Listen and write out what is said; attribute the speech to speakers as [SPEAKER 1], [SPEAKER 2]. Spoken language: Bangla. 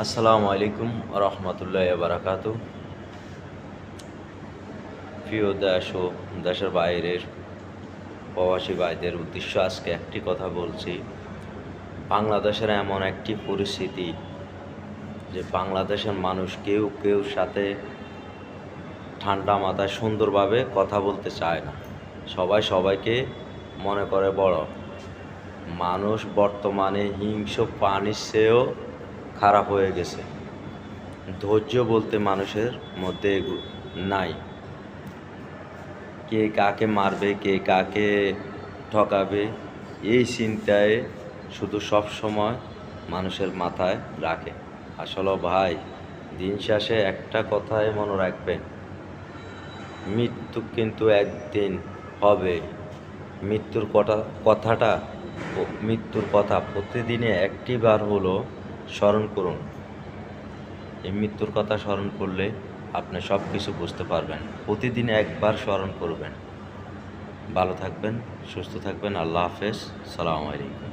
[SPEAKER 1] আসসালামু আলাইকুম রহমতুল্লাহ বারাকাতু। প্রিয় দেশ ও দেশের বাইরের প্রবাসী ভাইদের উদ্দেশ্য আজকে একটি কথা বলছি। বাংলাদেশের এমন একটি পরিস্থিতি যে বাংলাদেশের মানুষ কেউ কেউ সাথে ঠান্ডা মাথায় সুন্দরভাবে কথা বলতে চায় না। সবাই সবাইকে মনে করে বড়। মানুষ বর্তমানে হিংস্র প্রাণীর চেয়েও খারাপ হয়ে গেছে। ধৈর্য বলতে মানুষের মধ্যে নাই। কে কাকে মারবে, কে কাকে ঠকাবে, এই চিন্তায় শুধু সব সময় মানুষের মাথায় রাখে। আসলে ভাই, দিন শেষে একটা কথাই মনে রাখবেন, মৃত্যু কিন্তু একদিন হবে। মৃত্যুর কথা প্রতিদিনে একটিবার হলো স্মরণ করুন। এই মৃত্যুর কথা স্মরণ করলে আপনি সব কিছু বুঝতে পারবেন। প্রতিদিন একবার স্মরণ করবেন। ভালো থাকবেন, সুস্থ থাকবেন। আল্লাহ হাফেজ। সালামু আলাইকুম।